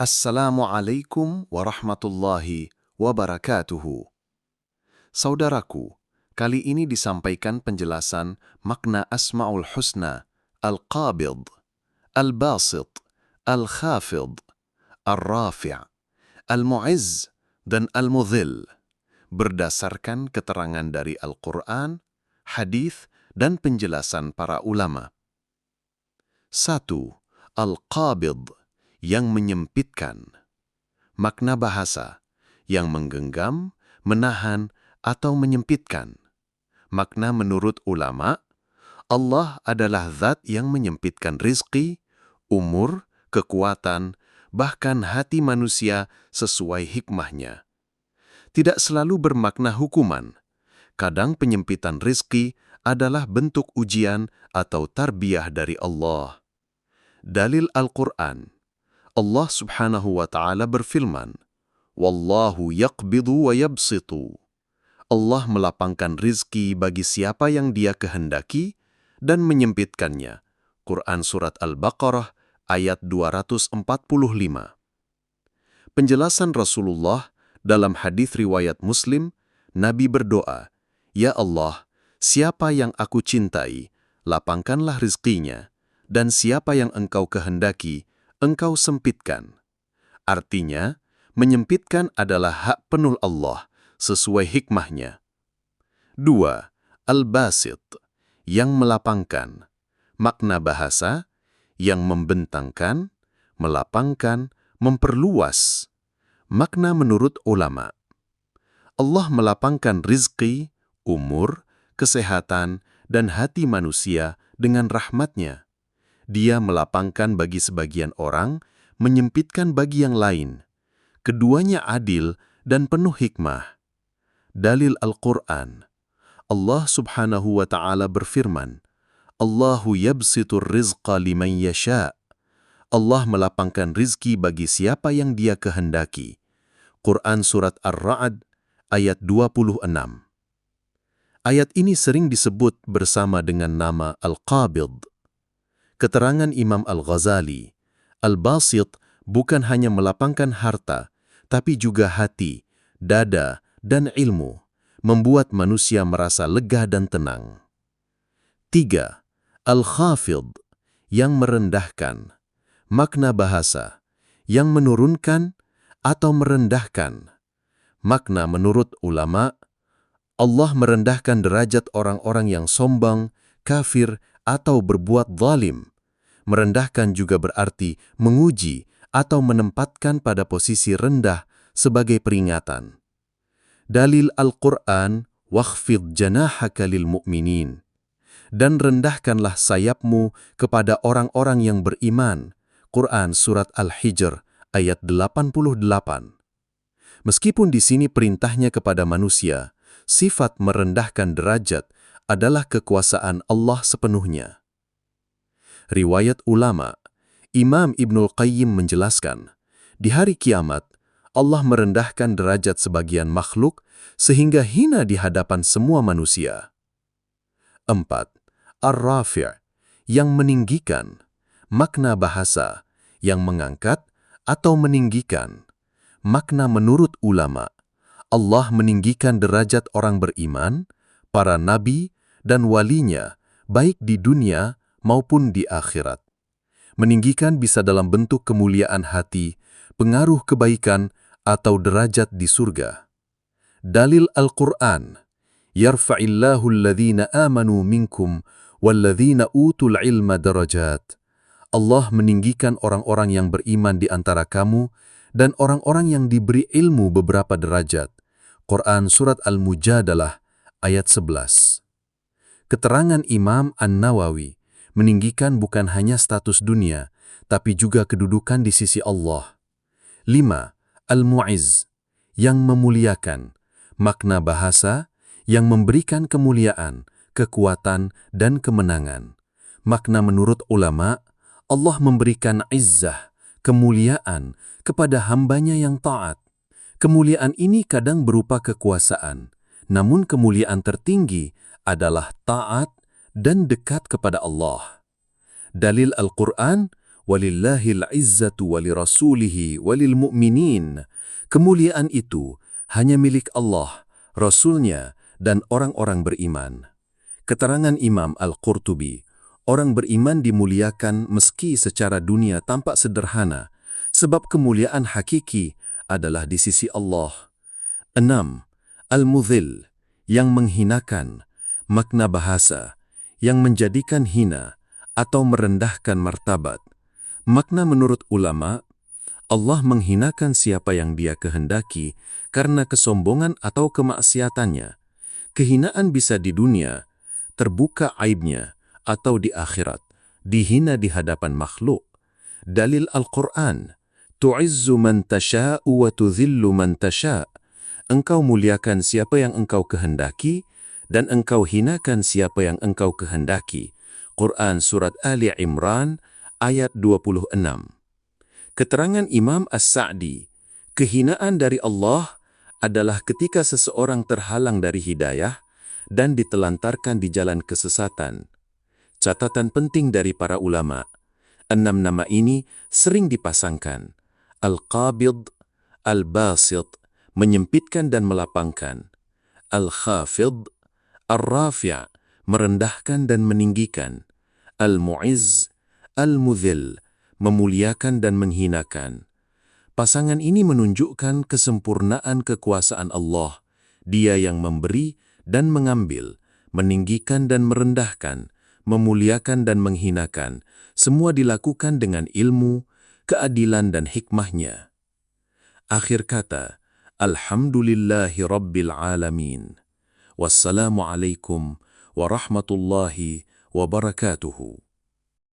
Assalamualaikum warahmatullahi wabarakatuh. Saudaraku, kali ini disampaikan penjelasan makna Asma'ul Husna, Al-Qabid, Al-Basit, Al-Khafid, Al-Rafi', Al-Mu'izz, dan Al-Mudhil, berdasarkan keterangan dari Al-Quran, hadis, dan penjelasan para ulama. 1. Al-Qabid, yang menyempitkan. Makna bahasa, yang menggenggam, menahan, atau menyempitkan. Makna menurut ulama, Allah adalah zat yang menyempitkan rizki, umur, kekuatan, bahkan hati manusia sesuai hikmahnya. Tidak selalu bermakna hukuman. Kadang penyempitan rizki adalah bentuk ujian atau tarbiyah dari Allah. Dalil Al-Quran, Allah subhanahu wa ta'ala berfirman, Wallahu yaqbidu wa yabsitu. Allah melapangkan rizki bagi siapa yang Dia kehendaki dan menyempitkannya. Quran Surat Al-Baqarah ayat 245. Penjelasan Rasulullah dalam hadis riwayat Muslim, Nabi berdoa, Ya Allah, siapa yang aku cintai, lapangkanlah rizkinya, dan siapa yang Engkau kehendaki, Engkau sempitkan. Artinya, menyempitkan adalah hak penuh Allah sesuai hikmahnya. 2. Al-Basit, yang melapangkan. Makna bahasa, yang membentangkan, melapangkan, memperluas. Makna menurut ulama, Allah melapangkan rizki, umur, kesehatan, dan hati manusia dengan rahmatnya. Dia melapangkan bagi sebagian orang, menyempitkan bagi yang lain. Keduanya adil dan penuh hikmah. Dalil Al-Quran, Allah subhanahu wa ta'ala berfirman, Allahu yabsitur rizqa liman yasha'. Allah melapangkan rizki bagi siapa yang Dia kehendaki. Quran Surat Ar-Ra'd ayat 26. Ayat ini sering disebut bersama dengan nama Al-Qabid. Keterangan Imam Al-Ghazali, Al-Basit bukan hanya melapangkan harta, tapi juga hati, dada, dan ilmu, membuat manusia merasa lega dan tenang. 3. Al-Khafid, yang merendahkan. Makna bahasa, yang menurunkan atau merendahkan. Makna menurut ulama, Allah merendahkan derajat orang-orang yang sombong, kafir, atau berbuat zalim. Merendahkan juga berarti menguji atau menempatkan pada posisi rendah sebagai peringatan. Dalil Al-Quran, wakhfid janahaka lil mu'minin. Dan rendahkanlah sayapmu kepada orang-orang yang beriman. Quran Surat Al-Hijr ayat 88. Meskipun di sini perintahnya kepada manusia, sifat merendahkan derajat adalah kekuasaan Allah sepenuhnya. Riwayat ulama, Imam Ibnul Qayyim menjelaskan, di hari kiamat, Allah merendahkan derajat sebagian makhluk sehingga hina di hadapan semua manusia. 4. Ar-Rafi', yang meninggikan. Makna bahasa, yang mengangkat atau meninggikan. Makna menurut ulama, Allah meninggikan derajat orang beriman, para nabi, dan walinya, baik di dunia maupun di akhirat. Meninggikan bisa dalam bentuk kemuliaan hati, pengaruh kebaikan, atau derajat di surga. Dalil Al-Quran, Yarfa'illahu alladhina amanu minkum walladhina utul ilma darajat. Allah meninggikan orang-orang yang beriman di antara kamu dan orang-orang yang diberi ilmu beberapa derajat. Quran Surat Al-Mujadalah ayat 11. Keterangan Imam An-Nawawi, meninggikan bukan hanya status dunia, tapi juga kedudukan di sisi Allah. 5. Al-Mu'izz, yang memuliakan. Makna bahasa, yang memberikan kemuliaan, kekuatan, dan kemenangan. Makna menurut ulama, Allah memberikan izzah, kemuliaan, kepada hambanya yang taat. Kemuliaan ini kadang berupa kekuasaan, namun kemuliaan tertinggi adalah taat dan dekat kepada Allah. Dalil Al-Quran, Walillahil izzatu walirasulihi walilmu'minin. Kemuliaan itu hanya milik Allah, Rasulnya, dan orang-orang beriman. Keterangan Imam Al-Qurtubi, orang beriman dimuliakan meski secara dunia tampak sederhana, sebab kemuliaan hakiki adalah di sisi Allah. 6. Al-Mudhil, yang menghinakan, makna bahasa, yang menjadikan hina atau merendahkan martabat. Makna menurut ulama, Allah menghinakan siapa yang Dia kehendaki karena kesombongan atau kemaksiatannya. Kehinaan bisa di dunia, terbuka aibnya, atau di akhirat, dihina di hadapan makhluk. Dalil Al-Quran, tu'izzu man tasha'u wa tudhillu man tasha'. Engkau muliakan siapa yang engkau kehendaki, dan engkau hinakan siapa yang engkau kehendaki. Quran Surat Ali Imran, ayat 26. Keterangan Imam As-Sa'di, kehinaan dari Allah adalah ketika seseorang terhalang dari hidayah dan ditelantarkan di jalan kesesatan. Catatan penting dari para ulama, 6 nama ini sering dipasangkan. Al-Qabid, Al-Basit, menyempitkan dan melapangkan. Al-Khafid, Ar-Rafi', merendahkan dan meninggikan. Al-Mu'izz, Al-Mudhil, memuliakan dan menghinakan. Pasangan ini menunjukkan kesempurnaan kekuasaan Allah. Dia yang memberi dan mengambil, meninggikan dan merendahkan, memuliakan dan menghinakan. Semua dilakukan dengan ilmu, keadilan dan hikmahnya. Akhir kata, Alhamdulillahi Rabbil Alamin. Wassalamualaikum warahmatullahi wabarakatuh.